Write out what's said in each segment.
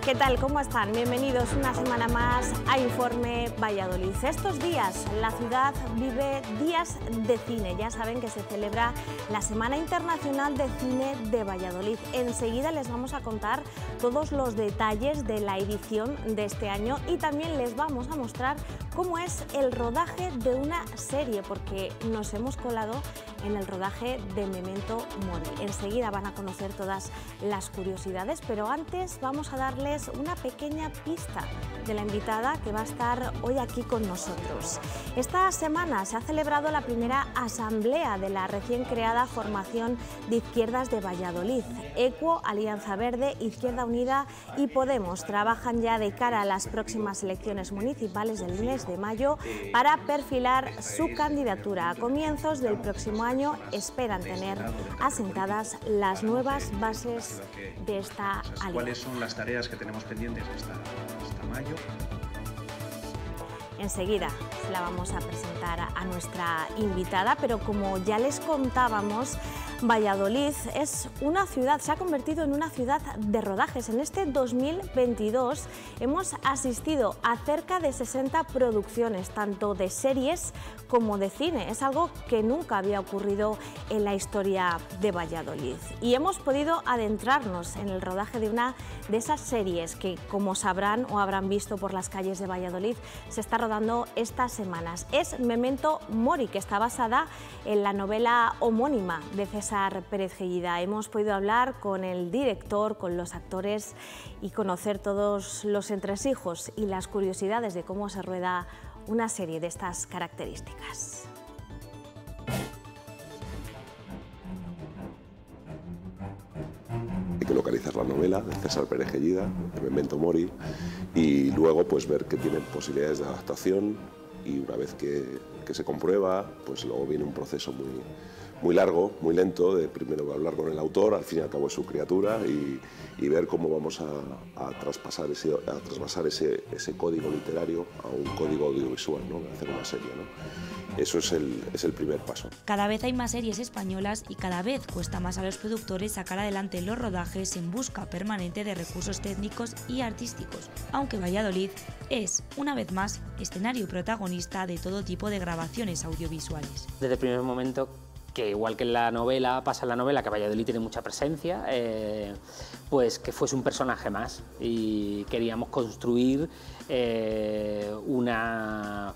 ¿Qué tal? ¿Cómo están? Bienvenidos una semana más a Informe Valladolid. Estos días la ciudad vive días de cine. Ya saben que se celebra la Semana Internacional de Cine de Valladolid. Enseguida les vamos a contar todos los detalles de la edición de este año y también les vamos a mostrar cómo es el rodaje de una serie, porque nos hemos colado en el rodaje de Memento Mori. Enseguida van a conocer todas las curiosidades, pero antes vamos a darles una pequeña pista de la invitada que va a estar hoy aquí con nosotros. Esta semana se ha celebrado la primera asamblea de la recién creada formación de izquierdas de Valladolid. ECUO, Alianza Verde, Izquierda Unida y Podemos trabajan ya de cara a las próximas elecciones municipales del mes de mayo para perfilar su candidatura. A comienzos del próximo año esperan tener asentadas las nuevas bases de esta alianza. ¿Cuáles son las tareas que tenemos pendientes hasta mayo? Enseguida se la vamos a presentar a nuestra invitada, pero como ya les contábamos, Valladolid es una ciudad, se ha convertido en una ciudad de rodajes. En este 2022 hemos asistido a cerca de 60 producciones, tanto de series como de cine. Es algo que nunca había ocurrido en la historia de Valladolid. Y hemos podido adentrarnos en el rodaje de una de esas series que, como sabrán o habrán visto por las calles de Valladolid, se está rodando estas semanas. Es Memento Mori, que está basada en la novela homónima de César Pérez Gellida. Hemos podido hablar con el director, con los actores y conocer todos los entresijos y las curiosidades de cómo se rueda una serie de estas características. Hay que localizar la novela de César Pérez Gellida, de Memento Mori, y luego pues ver que tienen posibilidades de adaptación, y una vez que se comprueba, pues luego viene un proceso muy largo, muy lento, de primero hablar con el autor, al fin y al cabo es su criatura, y ver cómo vamos a traspasar ese código literario a un código audiovisual, ¿no? Hacer una serie, ¿no? Eso es el primer paso. Cada vez hay más series españolas y cada vez cuesta más a los productores sacar adelante los rodajes en busca permanente de recursos técnicos y artísticos, aunque Valladolid es, una vez más, escenario protagonista de todo tipo de grabaciones audiovisuales. Desde el primer momento, que igual que en la novela, pasa en la novela que Valladolid tiene mucha presencia, pues que fuese un personaje más, y queríamos construir una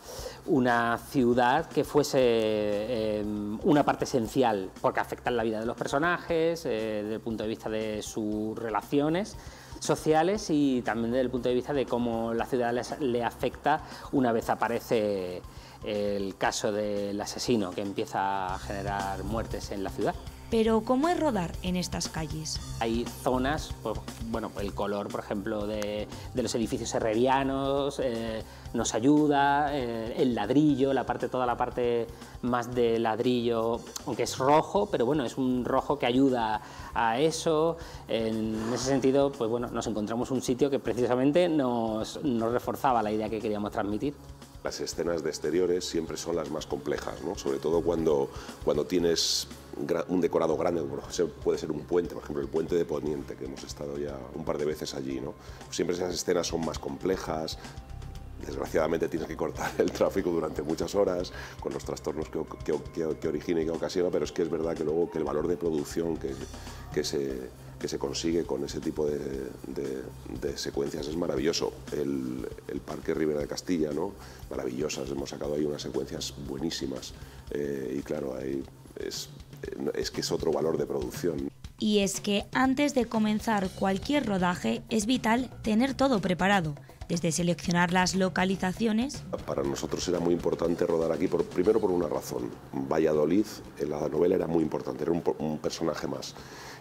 ciudad que fuese una parte esencial, porque afecta en la vida de los personajes, desde el punto de vista de sus relaciones sociales y también desde el punto de vista de cómo la ciudad le afecta una vez aparece el caso del asesino que empieza a generar muertes en la ciudad. Pero ¿cómo es rodar en estas calles? Hay zonas, pues, bueno, el color, por ejemplo, de los edificios herrerianos nos ayuda, el ladrillo, toda la parte más de ladrillo, aunque es rojo, pero bueno, es un rojo que ayuda a eso. En ese sentido, pues bueno, nos encontramos un sitio que precisamente nos reforzaba la idea que queríamos transmitir. Las escenas de exteriores siempre son las más complejas, ¿no? Sobre todo cuando tienes un decorado grande, como puede ser un puente, por ejemplo el puente de Poniente, que hemos estado ya un par de veces allí, ¿no? Siempre esas escenas son más complejas. Desgraciadamente tienes que cortar el tráfico durante muchas horas, con los trastornos que origina y que ocasiona, pero es que es verdad que luego que el valor de producción que se consigue con ese tipo de secuencias es maravilloso. El Parque Ribera de Castilla, ¿no? Maravillosas, hemos sacado ahí unas secuencias buenísimas, y claro, ahí es que es otro valor de producción. Y es que antes de comenzar cualquier rodaje es vital tener todo preparado, desde seleccionar las localizaciones. Para nosotros era muy importante rodar aquí, primero por una razón. Valladolid en la novela era muy importante, era un personaje más,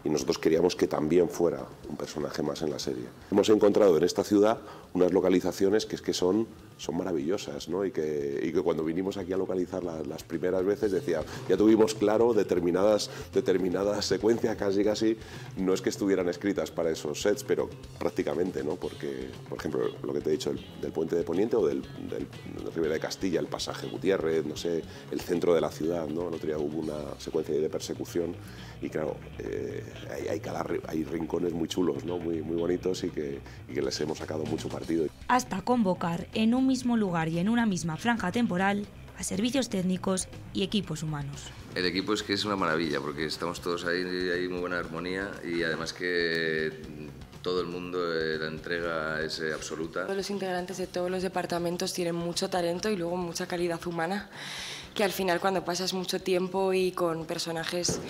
y nosotros queríamos que también fuera un personaje más en la serie. Hemos encontrado en esta ciudad unas localizaciones que son maravillosas, ¿no? y que cuando vinimos aquí a localizar las primeras veces decía, ya tuvimos claro determinadas secuencias, casi no es que estuvieran escritas para esos sets, pero prácticamente, ¿no? Porque, por ejemplo, lo que te he dicho del puente de Poniente o del Ribera de Castilla, el pasaje Gutiérrez, no sé, el centro de la ciudad, ¿no? El otro día hubo una secuencia de persecución y claro, hay rincones muy chulos, ¿no? Muy bonitos y que les hemos sacado mucho partido. Hasta convocar en un mismo lugar y en una misma franja temporal a servicios técnicos y equipos humanos. El equipo es que es una maravilla porque estamos todos ahí, hay muy buena armonía y además que todo el mundo, la entrega es absoluta. Todos los integrantes de todos los departamentos tienen mucho talento y luego mucha calidad humana, que al final cuando pasas mucho tiempo y con personajes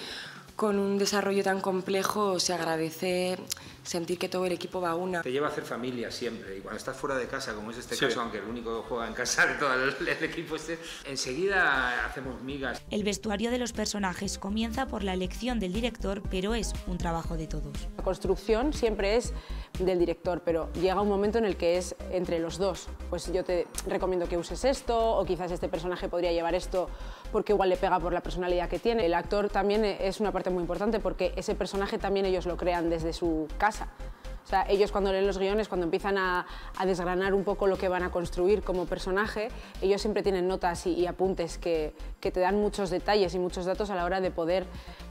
con un desarrollo tan complejo se agradece sentir que todo el equipo va a una. Te lleva a hacer familia siempre y cuando estás fuera de casa, como es este caso, aunque el único que juega en casa de todo el equipo enseguida hacemos migas. El vestuario de los personajes comienza por la elección del director, pero es un trabajo de todos. La construcción siempre es del director, pero llega un momento en el que es entre los dos. Pues yo te recomiendo que uses esto, o quizás este personaje podría llevar esto porque igual le pega por la personalidad que tiene. El actor también es una parte muy importante porque ese personaje también ellos lo crean desde su casa. O sea, ellos cuando leen los guiones, cuando empiezan a desgranar un poco lo que van a construir como personaje, ellos siempre tienen notas y apuntes que te dan muchos detalles y muchos datos a la hora de poder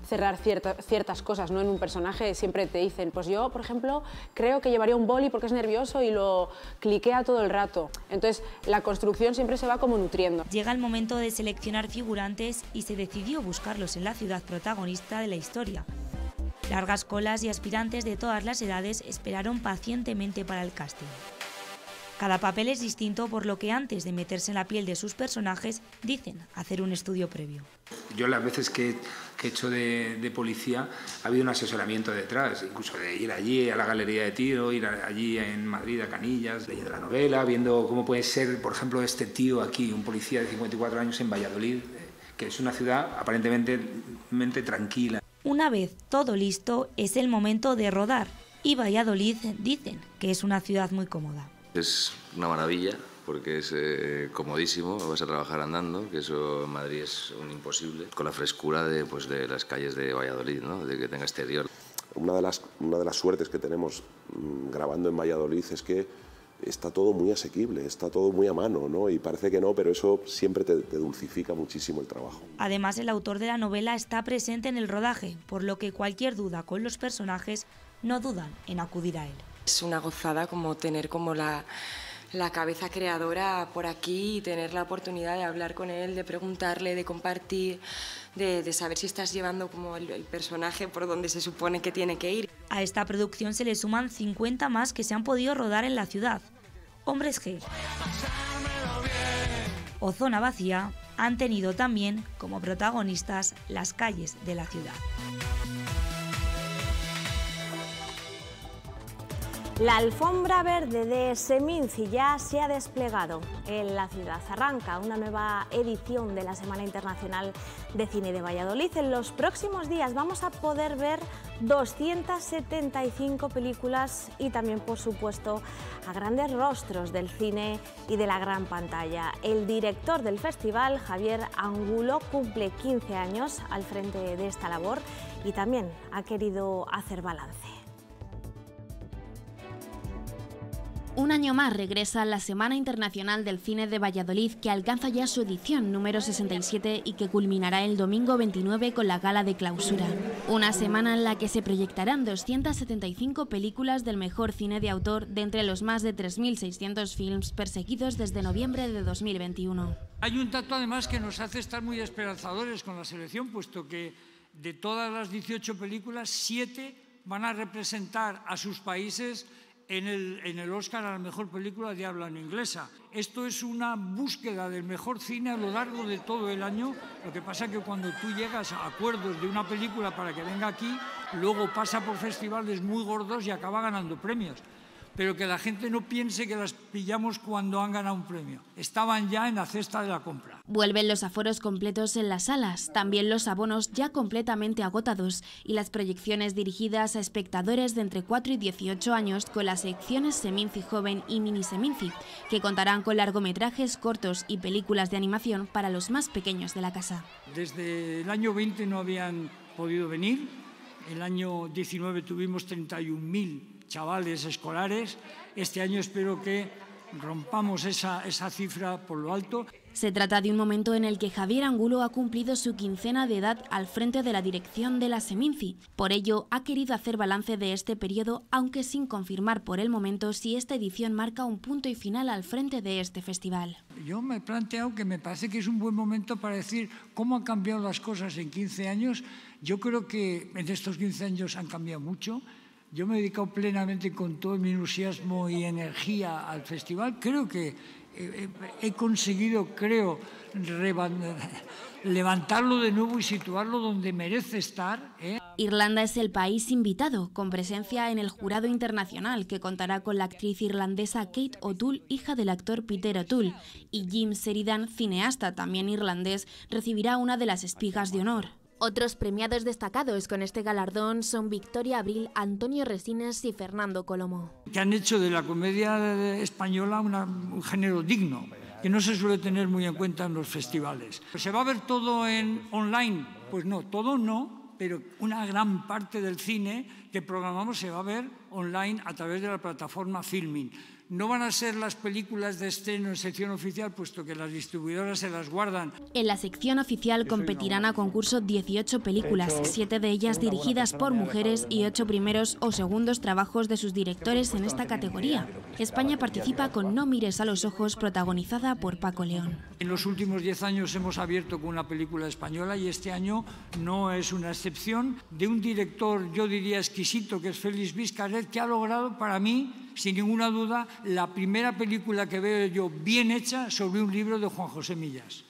cerrar ciertas cosas, ¿no? En un personaje siempre te dicen, pues yo, por ejemplo, creo que llevaría un boli porque es nervioso y lo cliquea todo el rato. Entonces, la construcción siempre se va como nutriendo. Llega el momento de seleccionar figurantes y se decidió buscarlos en la ciudad protagonista de la historia. Largas colas y aspirantes de todas las edades esperaron pacientemente para el casting. Cada papel es distinto, por lo que antes de meterse en la piel de sus personajes, dicen hacer un estudio previo. Yo las veces que he hecho de policía ha habido un asesoramiento detrás, incluso de ir allí a la galería de tiro, ir allí en Madrid a Canillas, leyendo la novela, viendo cómo puede ser, por ejemplo, este tío aquí, un policía de 54 años en Valladolid, que es una ciudad aparentemente tranquila. Una vez todo listo, es el momento de rodar, y Valladolid dicen que es una ciudad muy cómoda. Es una maravilla porque es comodísimo, vas a trabajar andando, que eso en Madrid es un imposible, con la frescura de las calles de Valladolid, ¿no? De que tenga exterior. Una de las suertes que tenemos grabando en Valladolid es que está todo muy asequible, está todo muy a mano, ¿no? Y parece que no, pero eso siempre te dulcifica muchísimo el trabajo. Además, el autor de la novela está presente en el rodaje, por lo que cualquier duda con los personajes no dudan en acudir a él. Es una gozada como tener como la cabeza creadora por aquí y tener la oportunidad de hablar con él, de preguntarle, de compartir, de saber si estás llevando como el personaje por donde se supone que tiene que ir. A esta producción se le suman 50 más que se han podido rodar en la ciudad. Hombres G o Zona Vacía han tenido también como protagonistas las calles de la ciudad. La alfombra verde de Seminci ya se ha desplegado en la ciudad. Arranca una nueva edición de la Semana Internacional de Cine de Valladolid. En los próximos días vamos a poder ver 275 películas y también, por supuesto, a grandes rostros del cine y de la gran pantalla. El director del festival, Javier Angulo, cumple 15 años al frente de esta labor y también ha querido hacer balance. Un año más regresa la Semana Internacional del Cine de Valladolid, que alcanza ya su edición número 67 y que culminará el domingo 29 con la gala de clausura. Una semana en la que se proyectarán 275 películas del mejor cine de autor de entre los más de 3.600 films perseguidos desde noviembre de 2021. Hay un dato además que nos hace estar muy esperanzadores con la selección, puesto que de todas las 18 películas, 7 van a representar a sus países en el Oscar a la mejor película de habla no inglesa. Esto es una búsqueda del mejor cine a lo largo de todo el año. Lo que pasa es que cuando tú llegas a acuerdos de una película para que venga aquí, luego pasa por festivales muy gordos y acaba ganando premios. Pero que la gente no piense que las pillamos cuando han ganado un premio. Estaban ya en la cesta de la compra. Vuelven los aforos completos en las salas, también los abonos ya completamente agotados y las proyecciones dirigidas a espectadores de entre 4 y 18 años con las secciones Seminci Joven y Mini Seminci, que contarán con largometrajes, cortos y películas de animación para los más pequeños de la casa. Desde el año 20 no habían podido venir, el año 19 tuvimos 31.000 chavales escolares. Este año espero que rompamos esa cifra por lo alto. Se trata de un momento en el que Javier Angulo ha cumplido su quincena de edad al frente de la dirección de la Seminci. Por ello, ha querido hacer balance de este periodo, aunque sin confirmar por el momento si esta edición marca un punto y final al frente de este festival. Yo me he planteado que me parece que es un buen momento para decir cómo han cambiado las cosas en 15 años. Yo creo que en estos 15 años han cambiado mucho. Yo me he dedicado plenamente con todo mi entusiasmo y energía al festival. Creo que he conseguido, levantarlo de nuevo y situarlo donde merece estar. Irlanda es el país invitado, con presencia en el jurado internacional, que contará con la actriz irlandesa Kate O'Toole, hija del actor Peter O'Toole, y Jim Sheridan, cineasta también irlandés, recibirá una de las espigas de honor. Otros premiados destacados con este galardón son Victoria Abril, Antonio Resines y Fernando Colomo. Que han hecho de la comedia española un género digno, que no se suele tener muy en cuenta en los festivales. ¿Se va a ver todo en online? Pues no, todo no, pero una gran parte del cine que programamos se va a ver online a través de la plataforma Filmin. No van a ser las películas de estreno en sección oficial, puesto que las distribuidoras se las guardan. En la sección oficial competirán a concurso 18 películas, 7 de ellas dirigidas por mujeres y 8 primeros o segundos trabajos de sus directores en esta categoría. España participa con No mires a los ojos, protagonizada por Paco León. En los últimos 10 años hemos abierto con una película española y este año no es una excepción, de un director, yo diría exquisito, que es Félix Vizcarret, que ha logrado para mí, sin ninguna duda, la primera película que veo yo bien hecha sobre un libro de Juan José Millás.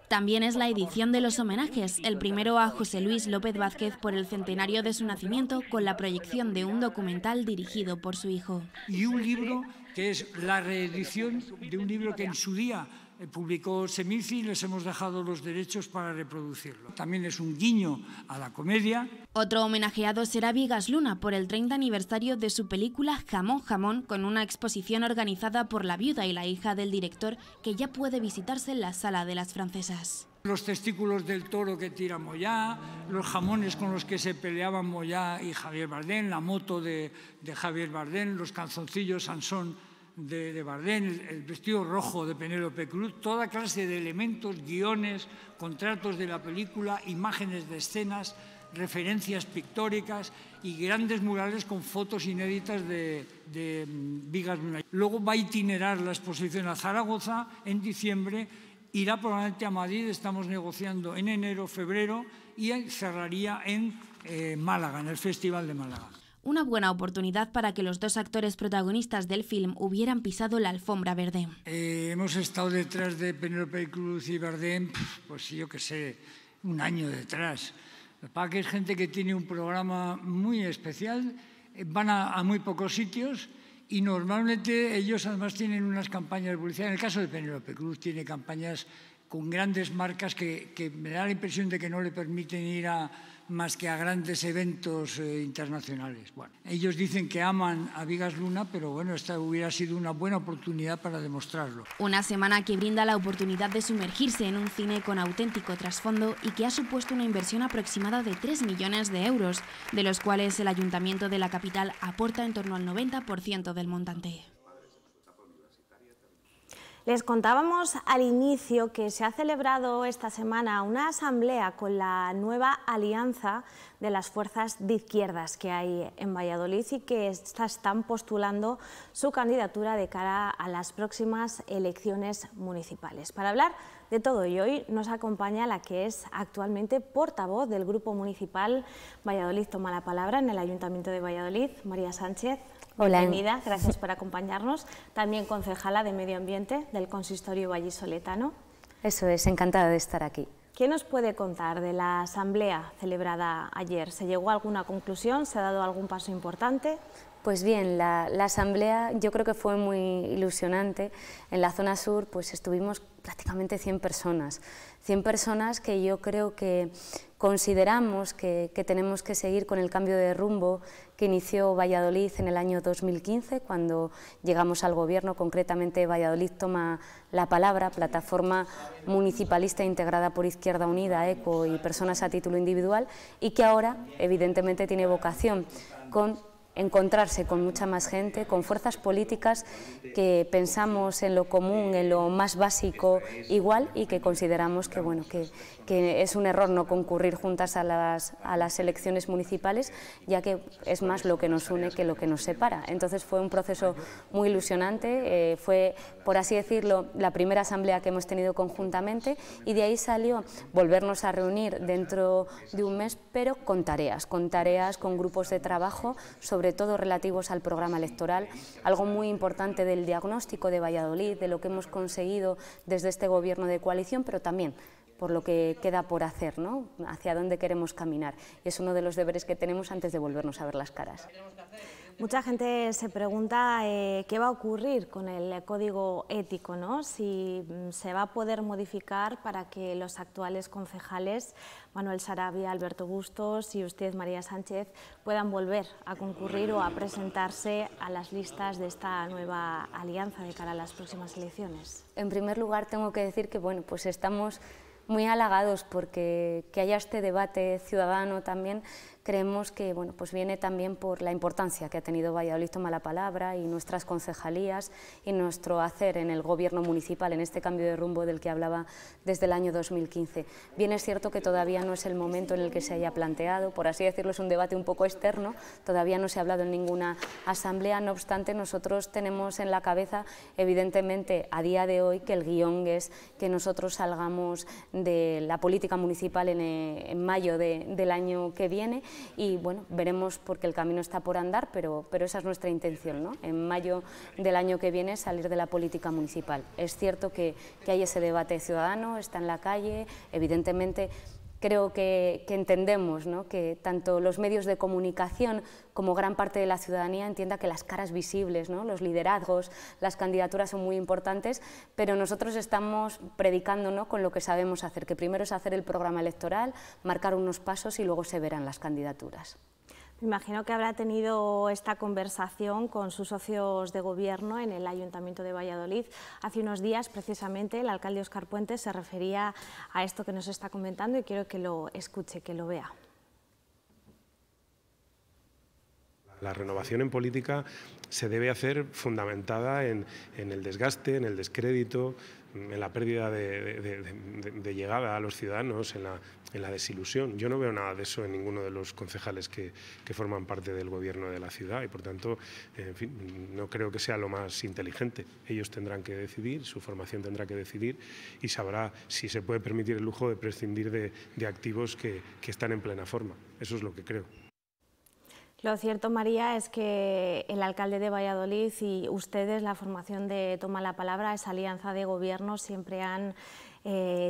También es la edición de los homenajes, el primero a José Luis López Vázquez por el centenario de su nacimiento, con la proyección de un documental dirigido por su hijo. Y un libro que es la reedición de un libro que en su día publicó Seminci y les hemos dejado los derechos para reproducirlo. También es un guiño a la comedia. Otro homenajeado será Vigas Luna por el 30 aniversario de su película Jamón Jamón, con una exposición organizada por la viuda y la hija del director que ya puede visitarse en la Sala de las Francesas. Los testículos del toro que tira Moyá, los jamones con los que se peleaban Moyá y Javier Bardem, la moto de Javier Bardem, los calzoncillos Sansón de Bardem, el vestido rojo de Penélope Cruz, toda clase de elementos, guiones, contratos de la película, imágenes de escenas, referencias pictóricas y grandes murales con fotos inéditas de Vigas Luna. Luego va a itinerar la exposición a Zaragoza en diciembre, irá probablemente a Madrid, estamos negociando en enero, febrero, y cerraría en Málaga, en el Festival de Málaga. Una buena oportunidad para que los dos actores protagonistas del film hubieran pisado la alfombra verde. Hemos estado detrás de Penélope Cruz y Bardem, pues yo qué sé, un año detrás. Para que es gente que tiene un programa muy especial, van a muy pocos sitios y normalmente ellos además tienen unas campañas de publicidad. En el caso de Penélope Cruz tiene campañas con grandes marcas que me da la impresión de que no le permiten ir más que a grandes eventos internacionales. Bueno, ellos dicen que aman a Vigas Luna, pero bueno, esta hubiera sido una buena oportunidad para demostrarlo. Una semana que brinda la oportunidad de sumergirse en un cine con auténtico trasfondo y que ha supuesto una inversión aproximada de 3 millones de euros, de los cuales el Ayuntamiento de la capital aporta en torno al 90% del montante. Les contábamos al inicio que se ha celebrado esta semana una asamblea con la nueva alianza de las fuerzas de izquierdas que hay en Valladolid y que están postulando su candidatura de cara a las próximas elecciones municipales. Para hablar de todo ello, hoy nos acompaña la que es actualmente portavoz del Grupo Municipal Valladolid Toma la Palabra en el Ayuntamiento de Valladolid, María Sánchez. Hola. Bienvenida, gracias por acompañarnos. También concejala de Medio Ambiente del Consistorio vallisoletano. Eso es, encantada de estar aquí. ¿Qué nos puede contar de la asamblea celebrada ayer? ¿Se llegó a alguna conclusión? ¿Se ha dado algún paso importante? Pues bien, la asamblea yo creo que fue muy ilusionante. En la zona sur pues estuvimos prácticamente 100 personas. 100 personas que yo creo que consideramos que tenemos que seguir con el cambio de rumbo que inició Valladolid en el año 2015, cuando llegamos al gobierno, concretamente Valladolid Toma la Palabra, plataforma municipalista integrada por Izquierda Unida, ECO y personas a título individual, y que ahora evidentemente tiene vocación con encontrarse con mucha más gente, con fuerzas políticas que pensamos en lo común, en lo más básico igual, y que consideramos que, bueno, que es un error no concurrir juntas a las elecciones municipales, ya que es más lo que nos une que lo que nos separa. Entonces fue un proceso muy ilusionante, fue, por así decirlo, la primera asamblea que hemos tenido conjuntamente, y de ahí salió volvernos a reunir dentro de un mes, pero con tareas, con grupos de trabajo, sobre todo relativos al programa electoral, algo muy importante del diagnóstico de Valladolid, de lo que hemos conseguido desde este gobierno de coalición, pero también por lo que queda por hacer, ¿no? Hacia dónde queremos caminar. Y es uno de los deberes que tenemos antes de volvernos a ver las caras. Mucha gente se pregunta qué va a ocurrir con el código ético, ¿no? Si se va a poder modificar para que los actuales concejales, Manuel Sarabia, Alberto Bustos y usted, María Sánchez, puedan volver a concurrir o a presentarse a las listas de esta nueva alianza de cara a las próximas elecciones. En primer lugar, tengo que decir que, bueno, pues estamos muy halagados porque que haya este debate ciudadano también. Creemos que, bueno, pues viene también por la importancia que ha tenido Valladolid Toma la Palabra y nuestras concejalías y nuestro hacer en el gobierno municipal, en este cambio de rumbo del que hablaba desde el año 2015. Bien es cierto que todavía no es el momento en el que se haya planteado, por así decirlo, es un debate un poco externo, todavía no se ha hablado en ninguna asamblea, no obstante nosotros tenemos en la cabeza, evidentemente a día de hoy, que el guión es que nosotros salgamos de la política municipal en mayo del año que viene. Y bueno, veremos, porque el camino está por andar, pero esa es nuestra intención, ¿no? En mayo del año que viene salir de la política municipal. Es cierto que hay ese debate ciudadano, está en la calle, evidentemente. Creo que entendemos, ¿no?, que tanto los medios de comunicación como gran parte de la ciudadanía entienda que las caras visibles, ¿no?, los liderazgos, las candidaturas son muy importantes, pero nosotros estamos predicando, ¿no?, con lo que sabemos hacer, que primero es hacer el programa electoral, marcar unos pasos y luego se verán las candidaturas. Me imagino que habrá tenido esta conversación con sus socios de gobierno en el Ayuntamiento de Valladolid. Hace unos días, precisamente, el alcalde Óscar Puente se refería a esto que nos está comentando y quiero que lo escuche, que lo vea. La renovación en política se debe hacer fundamentada en el desgaste, en el descrédito, en la pérdida de llegada a los ciudadanos, en la desilusión. Yo no veo nada de eso en ninguno de los concejales que forman parte del gobierno de la ciudad y, por tanto, en fin, no creo que sea lo más inteligente. Ellos tendrán que decidir, su formación tendrá que decidir y sabrá si se puede permitir el lujo de prescindir de activos que están en plena forma. Eso es lo que creo. Lo cierto, María, es que el alcalde de Valladolid y ustedes, la formación de Toma la Palabra, esa alianza de gobierno, siempre han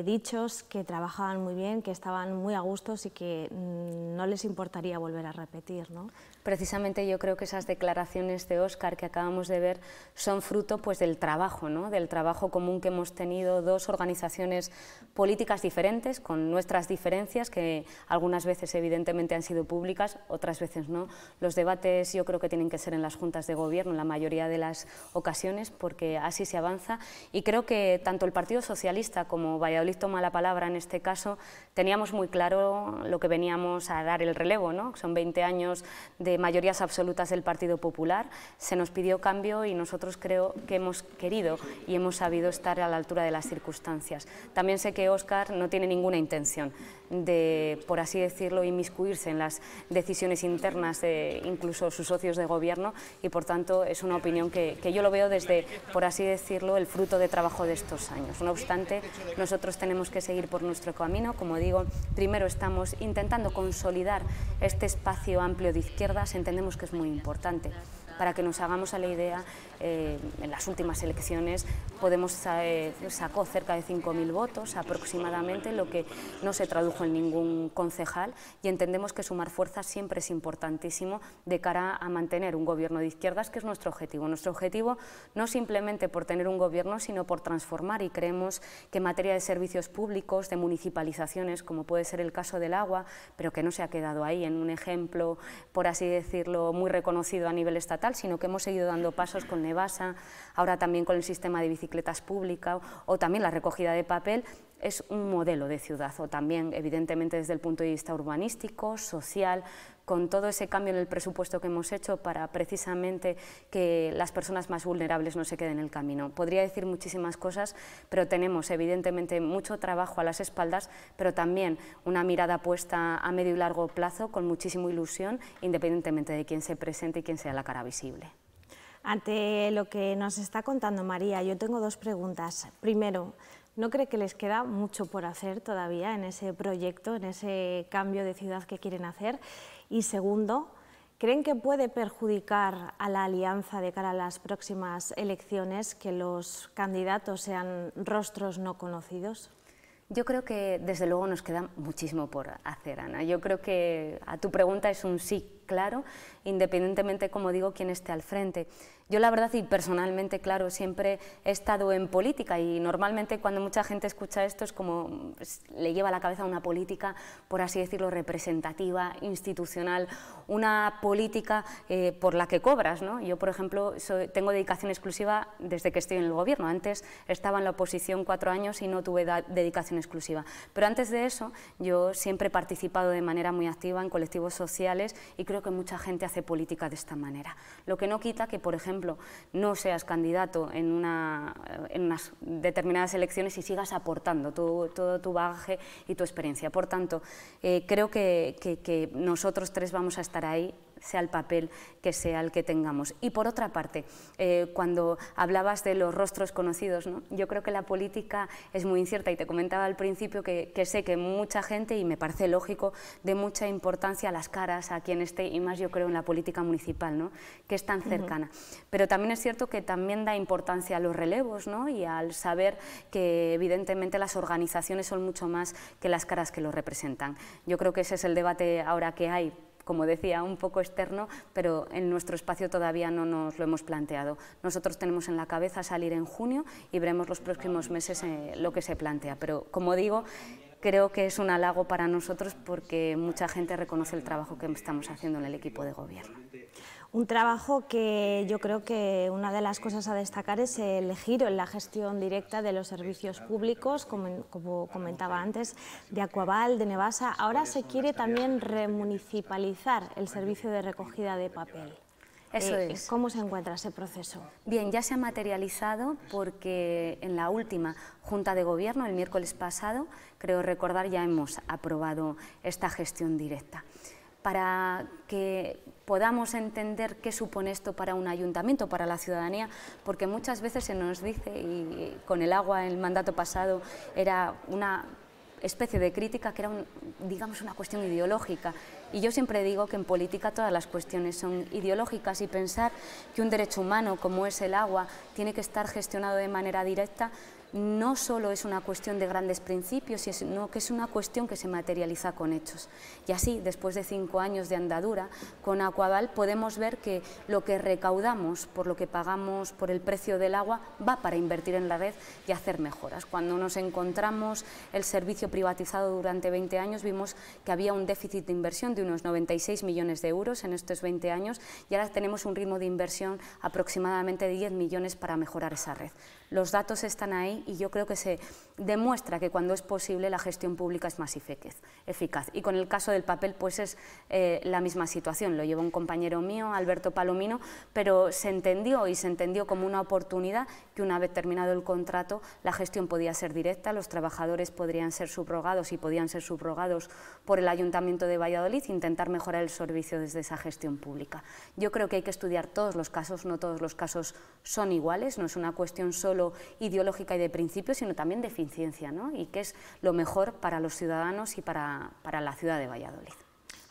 dicho que trabajaban muy bien, que estaban muy a gustos y que no les importaría volver a repetir, ¿no? Precisamente yo creo que esas declaraciones de Óscar que acabamos de ver son fruto, pues, del trabajo, ¿no?, del trabajo común que hemos tenido dos organizaciones políticas diferentes, con nuestras diferencias, que algunas veces evidentemente han sido públicas, otras veces no. Los debates yo creo que tienen que ser en las juntas de gobierno en la mayoría de las ocasiones, porque así se avanza, y creo que tanto el Partido Socialista como Valladolid Toma la Palabra en este caso teníamos muy claro lo que veníamos a dar el relevo, ¿no? Son 20 años de mayorías absolutas del Partido Popular, se nos pidió cambio y nosotros creo que hemos querido y hemos sabido estar a la altura de las circunstancias. También sé que Óscar no tiene ninguna intención de, por así decirlo, inmiscuirse en las decisiones internas de incluso sus socios de gobierno y, por tanto, es una opinión que yo lo veo desde, por así decirlo, el fruto de trabajo de estos años. No obstante, nosotros tenemos que seguir por nuestro camino. Como digo, primero estamos intentando consolidar este espacio amplio de izquierdas, entendemos que es muy importante. Para que nos hagamos a la idea, en las últimas elecciones sacó cerca de 5.000 votos aproximadamente, lo que no se tradujo en ningún concejal, y entendemos que sumar fuerzas siempre es importantísimo de cara a mantener un gobierno de izquierdas, que es nuestro objetivo. Nuestro objetivo no simplemente por tener un gobierno, sino por transformar, y creemos que en materia de servicios públicos, de municipalizaciones, como puede ser el caso del agua, pero que no se ha quedado ahí en un ejemplo, por así decirlo, muy reconocido a nivel estatal, sino que hemos seguido dando pasos con Nevasa, ahora también con el sistema de bicicletas públicas o también la recogida de papel. es un modelo de ciudad, o también evidentemente desde el punto de vista urbanístico, social, con todo ese cambio en el presupuesto que hemos hecho para precisamente que las personas más vulnerables no se queden en el camino. Podría decir muchísimas cosas, pero tenemos evidentemente mucho trabajo a las espaldas, pero también una mirada puesta a medio y largo plazo con muchísima ilusión, independientemente de quién se presente y quién sea la cara visible. Ante lo que nos está contando María, yo tengo dos preguntas. Primero, ¿no cree que les queda mucho por hacer todavía en ese proyecto, en ese cambio de ciudad que quieren hacer? Y segundo, ¿creen que puede perjudicar a la alianza de cara a las próximas elecciones que los candidatos sean rostros no conocidos? Yo creo que desde luego nos queda muchísimo por hacer, Ana. Yo creo que a tu pregunta es un sí claro, independientemente, como digo, quién esté al frente. Yo la verdad y personalmente, claro, siempre he estado en política y normalmente cuando mucha gente escucha esto es como le lleva a la cabeza una política, por así decirlo, representativa, institucional, una política por la que cobras, ¿no? Yo, por ejemplo, tengo dedicación exclusiva desde que estoy en el gobierno. Antes estaba en la oposición 4 años y no tuve dedicación exclusiva. Pero antes de eso yo siempre he participado de manera muy activa en colectivos sociales y creo que mucha gente hace política de esta manera. Lo que no quita que, por ejemplo, no seas candidato en unas determinadas elecciones y sigas aportando todo tu bagaje y tu experiencia. Por tanto, creo que nosotros tres vamos a estar ahí, sea el papel que sea el que tengamos. Y por otra parte, cuando hablabas de los rostros conocidos, ¿no? Yo creo que la política es muy incierta y te comentaba al principio que sé que mucha gente, y me parece lógico, de mucha importancia a las caras, a quien esté, y más yo creo en la política municipal, ¿no? Que es tan cercana. Pero también es cierto que también da importancia a los relevos, ¿no? Y al saber que evidentemente las organizaciones son mucho más que las caras que lo representan. Yo creo que ese es el debate ahora que hay, como decía, un poco externo, pero en nuestro espacio todavía no nos lo hemos planteado. Nosotros tenemos en la cabeza salir en junio y veremos los próximos meses lo que se plantea. Pero, como digo, creo que es un halago para nosotros porque mucha gente reconoce el trabajo que estamos haciendo en el equipo de gobierno. Un trabajo que yo creo que una de las cosas a destacar es el giro en la gestión directa de los servicios públicos, como comentaba antes, de Aquaval, de Nevasa. Ahora se quiere también remunicipalizar el servicio de recogida de papel. Eso es. ¿Cómo se encuentra ese proceso? Bien, ya se ha materializado porque en la última Junta de Gobierno, el miércoles pasado, creo recordar, ya hemos aprobado esta gestión directa. Para que podamos entender qué supone esto para un ayuntamiento, para la ciudadanía, porque muchas veces se nos dice, y con el agua en el mandato pasado era una especie de crítica que era, digamos, una cuestión ideológica. Y yo siempre digo que en política todas las cuestiones son ideológicas y pensar que un derecho humano como es el agua tiene que estar gestionado de manera directa no solo es una cuestión de grandes principios, sino que es una cuestión que se materializa con hechos. Y así, después de 5 años de andadura, con Aquaval podemos ver que lo que recaudamos por lo que pagamos por el precio del agua va para invertir en la red y hacer mejoras. Cuando nos encontramos el servicio privatizado durante 20 años, vimos que había un déficit de inversión de unos 96 millones de euros en estos 20 años y ahora tenemos un ritmo de inversión aproximadamente de 10 millones para mejorar esa red. Los datos están ahí y yo creo que se demuestra que cuando es posible la gestión pública es más eficaz. Y con el caso del papel pues es la misma situación, lo lleva un compañero mío, Alberto Palomino, pero se entendió como una oportunidad que una vez terminado el contrato la gestión podía ser directa, los trabajadores podrían ser subrogados y podían ser subrogados por el Ayuntamiento de Valladolid, intentar mejorar el servicio desde esa gestión pública. Yo creo que hay que estudiar todos los casos, no todos los casos son iguales, no es una cuestión solo ideológica y de principios, sino también de eficiencia, ¿no? Y que es lo mejor para los ciudadanos y para la ciudad de Valladolid.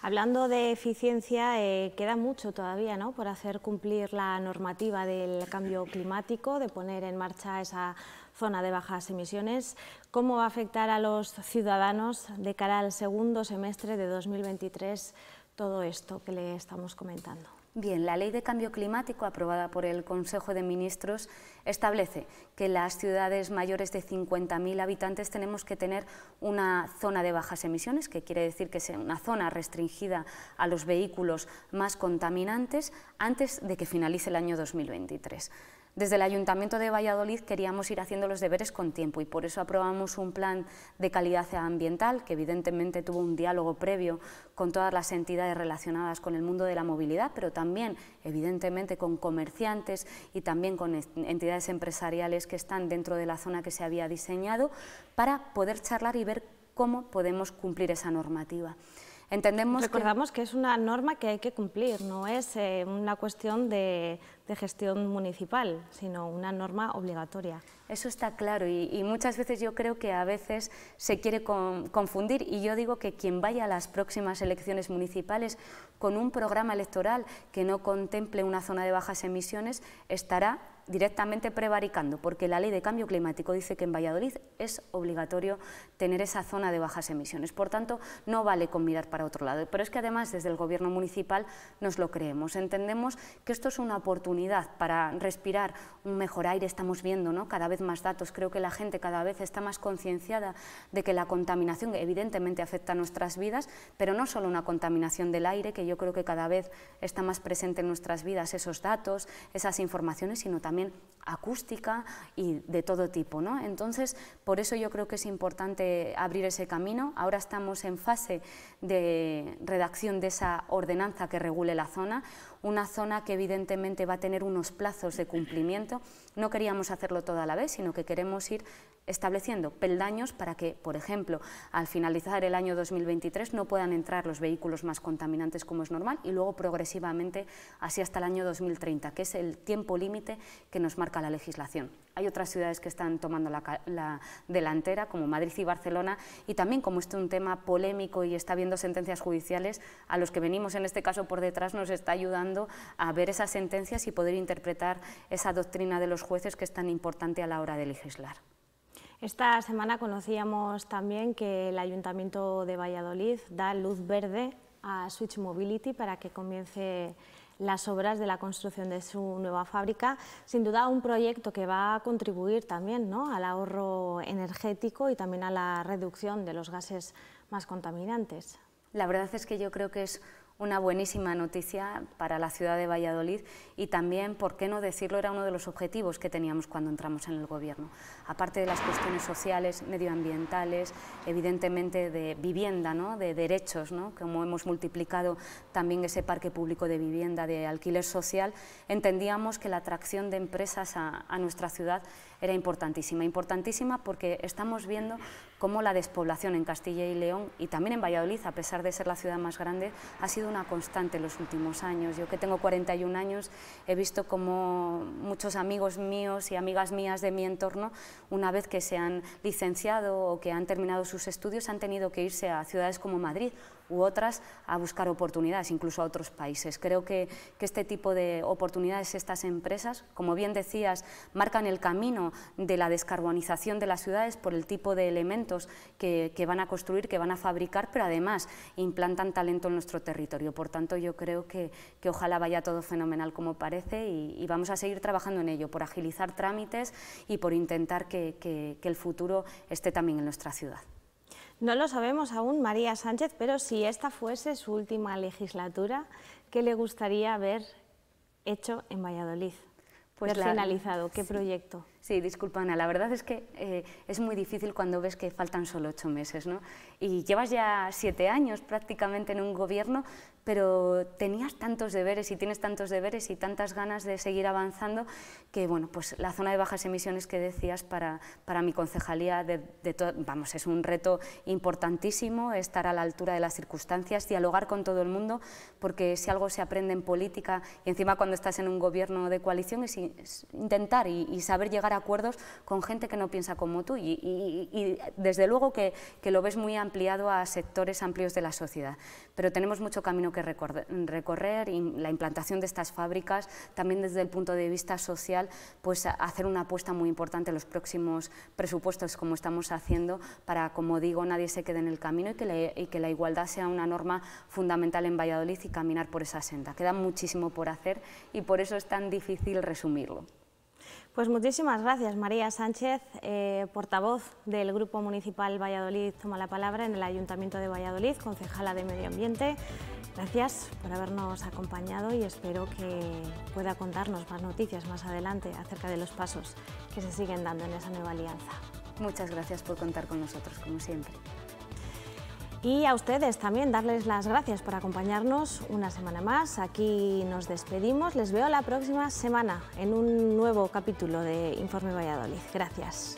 Hablando de eficiencia, queda mucho todavía, ¿no?, por hacer cumplir la normativa del cambio climático, de poner en marcha esa zona de bajas emisiones. ¿Cómo va a afectar a los ciudadanos de cara al segundo semestre de 2023 todo esto que le estamos comentando? Bien, la Ley de Cambio Climático, aprobada por el Consejo de Ministros, establece que las ciudades mayores de 50.000 habitantes tenemos que tener una zona de bajas emisiones, que quiere decir que sea una zona restringida a los vehículos más contaminantes antes de que finalice el año 2023. Desde el Ayuntamiento de Valladolid queríamos ir haciendo los deberes con tiempo y por eso aprobamos un plan de calidad ambiental que evidentemente tuvo un diálogo previo con todas las entidades relacionadas con el mundo de la movilidad, pero también evidentemente con comerciantes y también con entidades empresariales que están dentro de la zona que se había diseñado para poder charlar y ver cómo podemos cumplir esa normativa. Recordamos que es una norma que hay que cumplir, no es una cuestión de gestión municipal, sino una norma obligatoria. Eso está claro y muchas veces yo creo que a veces se quiere confundir y yo digo que quien vaya a las próximas elecciones municipales con un programa electoral que no contemple una zona de bajas emisiones estará directamente prevaricando, porque la ley de cambio climático dice que en Valladolid es obligatorio tener esa zona de bajas emisiones. Por tanto, no vale con mirar para otro lado. Pero es que además desde el Gobierno municipal nos lo creemos. Entendemos que esto es una oportunidad para respirar un mejor aire. Estamos viendo, ¿no?, cada vez más datos. Creo que la gente cada vez está más concienciada de que la contaminación evidentemente afecta a nuestras vidas, pero no solo una contaminación del aire, que yo creo que cada vez está más presente en nuestras vidas esos datos, esas informaciones, sino también acústica y de todo tipo, ¿no? Entonces, por eso yo creo que es importante abrir ese camino. Ahora estamos en fase de redacción de esa ordenanza que regule la zona, una zona que evidentemente va a tener unos plazos de cumplimiento. No queríamos hacerlo todo a la vez, sino que queremos ir estableciendo peldaños para que, por ejemplo, al finalizar el año 2023 no puedan entrar los vehículos más contaminantes como es normal y luego progresivamente así hasta el año 2030, que es el tiempo límite que nos marca la legislación. Hay otras ciudades que están tomando la delantera, como Madrid y Barcelona, y también como este es un tema polémico y está habiendo sentencias judiciales, a los que venimos en este caso por detrás nos está ayudando a ver esas sentencias y poder interpretar esa doctrina de los jueces que es tan importante a la hora de legislar. Esta semana conocíamos también que el Ayuntamiento de Valladolid da luz verde a Switch Mobility para que comience las obras de la construcción de su nueva fábrica. Sin duda un proyecto que va a contribuir también, ¿no?, al ahorro energético y también a la reducción de los gases más contaminantes. La verdad es que yo creo que es una buenísima noticia para la ciudad de Valladolid y también, por qué no decirlo, era uno de los objetivos que teníamos cuando entramos en el Gobierno. Aparte de las cuestiones sociales, medioambientales, evidentemente de vivienda, ¿no?, de derechos, ¿no?, como hemos multiplicado también ese parque público de vivienda de alquiler social, entendíamos que la atracción de empresas a nuestra ciudad era importantísima porque estamos viendo cómo la despoblación en Castilla y León y también en Valladolid, a pesar de ser la ciudad más grande, ha sido una constante en los últimos años. Yo que tengo 41 años he visto como muchos amigos míos y amigas mías de mi entorno, una vez que se han licenciado o que han terminado sus estudios, han tenido que irse a ciudades como Madrid u otras a buscar oportunidades, incluso a otros países. Creo que este tipo de oportunidades, estas empresas, como bien decías, marcan el camino de la descarbonización de las ciudades por el tipo de elementos que van a construir, que van a fabricar, pero además implantan talento en nuestro territorio. Por tanto, yo creo que ojalá vaya todo fenomenal como parece y vamos a seguir trabajando en ello, por agilizar trámites y por intentar que el futuro esté también en nuestra ciudad. No lo sabemos aún, María Sánchez, pero si esta fuese su última legislatura, ¿qué le gustaría haber hecho en Valladolid? Pues finalizado, ¿qué proyecto? Sí, disculpa Ana, la verdad es que es muy difícil cuando ves que faltan solo 8 meses, ¿no? Y llevas ya 7 años prácticamente en un gobierno, pero tenías tantos deberes y tienes tantos deberes y tantas ganas de seguir avanzando que, bueno, pues la zona de bajas emisiones que decías para mi concejalía, vamos, es un reto importantísimo, estar a la altura de las circunstancias, dialogar con todo el mundo, porque si algo se aprende en política y encima cuando estás en un gobierno de coalición es intentar y saber llegar a acuerdos con gente que no piensa como tú y desde luego que lo ves muy ampliado a sectores amplios de la sociedad, pero tenemos mucho camino que recorrer y la implantación de estas fábricas, también desde el punto de vista social, pues hacer una apuesta muy importante en los próximos presupuestos como estamos haciendo para, como digo, nadie se quede en el camino y que la igualdad sea una norma fundamental en Valladolid y caminar por esa senda. Queda muchísimo por hacer y por eso es tan difícil resumirlo. Pues muchísimas gracias, María Sánchez, portavoz del Grupo Municipal Valladolid Toma la Palabra en el Ayuntamiento de Valladolid, concejala de Medio Ambiente. Gracias por habernos acompañado y espero que pueda contarnos más noticias más adelante acerca de los pasos que se siguen dando en esa nueva alianza. Muchas gracias por contar con nosotros, como siempre. Y a ustedes también darles las gracias por acompañarnos una semana más. Aquí nos despedimos. Les veo la próxima semana en un nuevo capítulo de Informe Valladolid. Gracias.